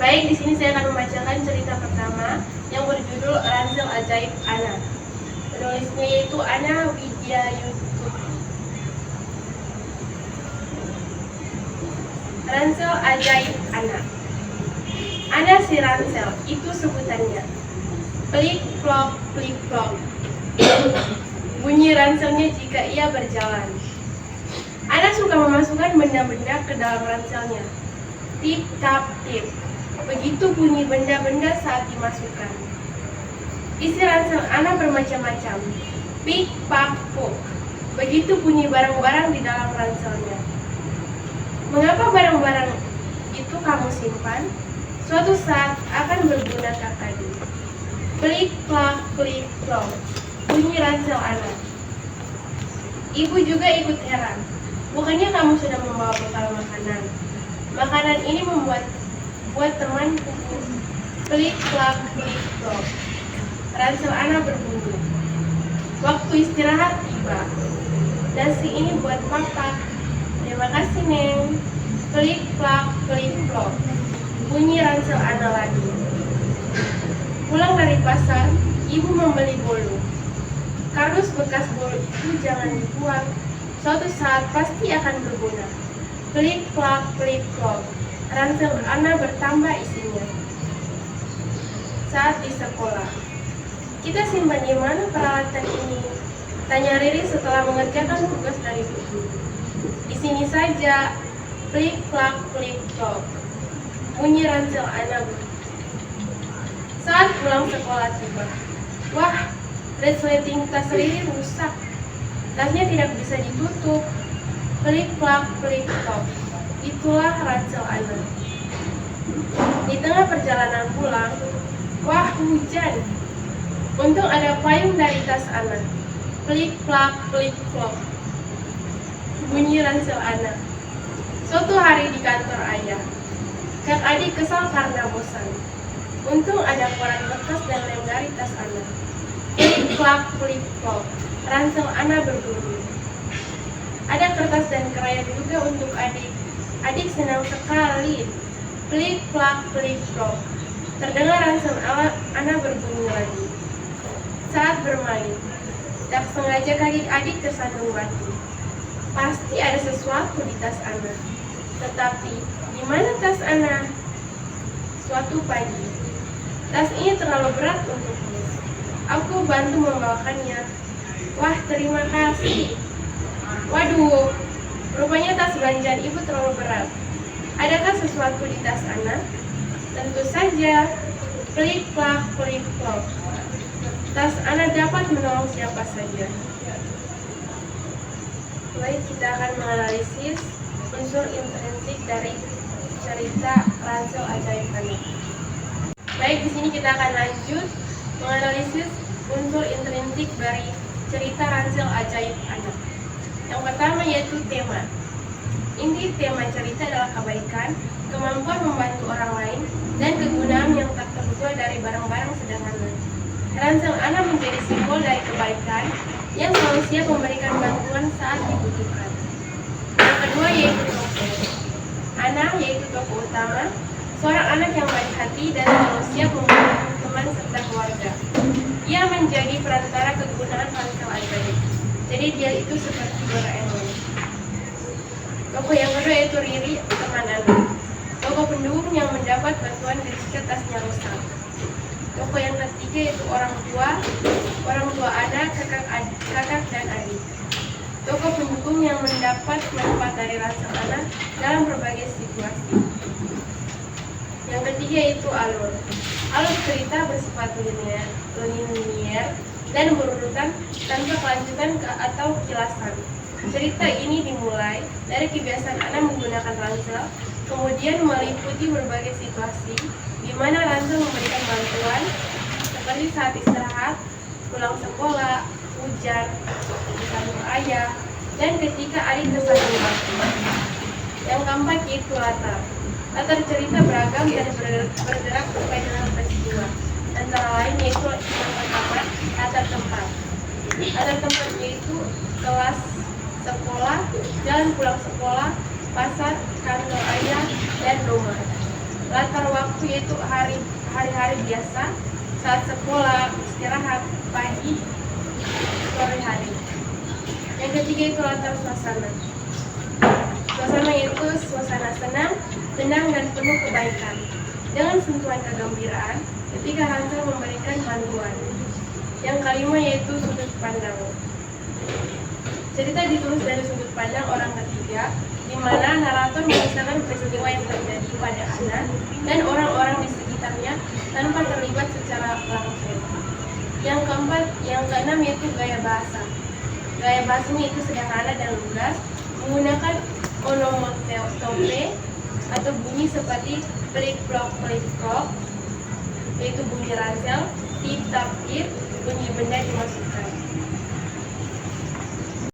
Baik, di sini saya akan membacakan cerita pertama yang berjudul Ransel Ajaib Ana. Penulisnya yaitu Ana Widyayuti. Ransel Ajaib Ana. Ana si Ransel, itu sebutannya. Plik plok plik plok. Bunyi ranselnya jika ia berjalan. Ana suka memasukkan benda-benda ke dalam ranselnya. Tip tap tip. Begitu bunyi benda-benda saat dimasukkan. Isi ransel Ana bermacam-macam. Pik pak puk. Begitu bunyi barang-barang di dalam ranselnya. Mengapa barang-barang itu kamu simpan? Suatu saat akan berguna kakadi. Klik klak klik klok. Bunyi ransel Ana. Ibu juga ikut heran. Bukannya kamu sudah membawa bekal makanan? Makanan ini buat teman pupus. Klik klak klik klok. Ransel Ana berbunyi. Waktu istirahat tiba. Nasi ini buat papa. Terima kasih Neng. Klik klak klik klok. Bunyi ransel Ana lagi. Pulang dari pasar, ibu membeli bolu. Kardus bekas bolu itu jangan dibuang. Suatu saat pasti akan berguna. Klik klak klik klok. Ransel Ana bertambah isinya. Saat di sekolah, kita simpan di mana peralatan ini? Tanya Riri setelah mengerjakan tugas dari buku. Di sini saja. Klik klak klik klok. Bunyi ransel Ana. Saat pulang sekolah tiba. Wah, resleting tas Riri rusak. Tasnya tidak bisa ditutup. Klik klak klik klok. Itulah ransel Ana. Di tengah perjalanan pulang, wah hujan. Untung ada payung dari tas Ana. Klik klak klik klok. Bunyi ransel Ana. Suatu hari di kantor ayah, Kak adik kesal karena bosan. Untung ada koran bekas dan lem dari tas Ana. Klik klak klik klok. Ransel Ana berbunyi. Ada kertas dan krayon juga untuk adik. Adik senang sekali. Klik klak klik klok. Terdengar ransel Ana berbunyi lagi. Saat bermain, tak sengaja kaki adik tersandung batu. Pasti ada sesuatu di tas Ana. Tetapi, di mana tas Ana? Suatu pagi, tas ini terlalu berat untukku. Aku bantu membawakannya. Wah, terima kasih. Waduh, rupanya tas belanjaan ibu terlalu berat. Adakah sesuatu di tas Ana? Tentu saja. Klik klak klik klok. Tas Ana dapat menolong siapa saja. Baik, kita akan menganalisis unsur intrinsik dari cerita Ransel Ajaib Ana. Baik, di sini kita akan lanjut menganalisis unsur intrinsik dari cerita Ransel Ajaib Ana. Yang pertama yaitu tema. Inti tema cerita adalah kebaikan, kemampuan membantu orang lain, dan kegunaan yang tak terduga dari barang-barang sederhana. Ransel Ana menjadi simbol dari kebaikan yang selalu siap memberikan bantuan saat dibutuhkan. Yang kedua yaitu tokoh. Ana yaitu tokoh utama, seorang anak yang baik hati dan selalu siap membantu teman serta keluarga. Ia menjadi perantara kegunaan Ransel Ajaib. Jadi dia itu seperti Doraemon. Tokoh yang kedua yaitu Riri, teman Ana. Tokoh pendukung yang mendapat bantuan ketika tasnya rusak. Tokoh yang ketiga yaitu orang tua Ana, kakak dan adik. Tokoh pendukung yang mendapat manfaat dari Ransel Ana dalam berbagai situasi. Yang ketiga yaitu alur. Alur cerita bersifat linier dan berurutan tanpa kelanjutan atau kilasan. Cerita ini dimulai dari kebiasaan Ana menggunakan ransel, kemudian meliputi berbagai situasi di mana ransel memberikan bantuan seperti saat istirahat, pulang sekolah, hujan, disambung ayah, dan ketika adik tersandung batu. Yang keempat yaitu latar. Latar cerita beragam dan bergerak sesuai dengan peristiwa. Antara lain yaitu yang pertama latar tempat. Latar tempat yaitu kelas sekolah, jalan pulang sekolah, pasar, kantor ayah, dan rumah. Latar waktu yaitu hari-hari biasa, saat sekolah, istirahat, pagi, sore hari. Yang ketiga itu latar suasana. Suasana yaitu suasana senang, tenang, dan penuh kebaikan. Dengan sentuhan kegembiraan, ketika Ransel memberikan panduan. Yang kelima yaitu sudut pandang. Cerita ditulis dari sudut pandang orang ketiga, di mana narator mengisahkan peristiwa yang terjadi pada Anna dan orang-orang di sekitarnya tanpa terlibat secara langsung. Yang keenam yaitu gaya bahasa. Gaya bahasanya itu sederhana dan lugas, menggunakan onomatope atau bunyi seperti plik-plok, yaitu bunyi Ransel, tip-tap-tip, bunyi benda dimasukkan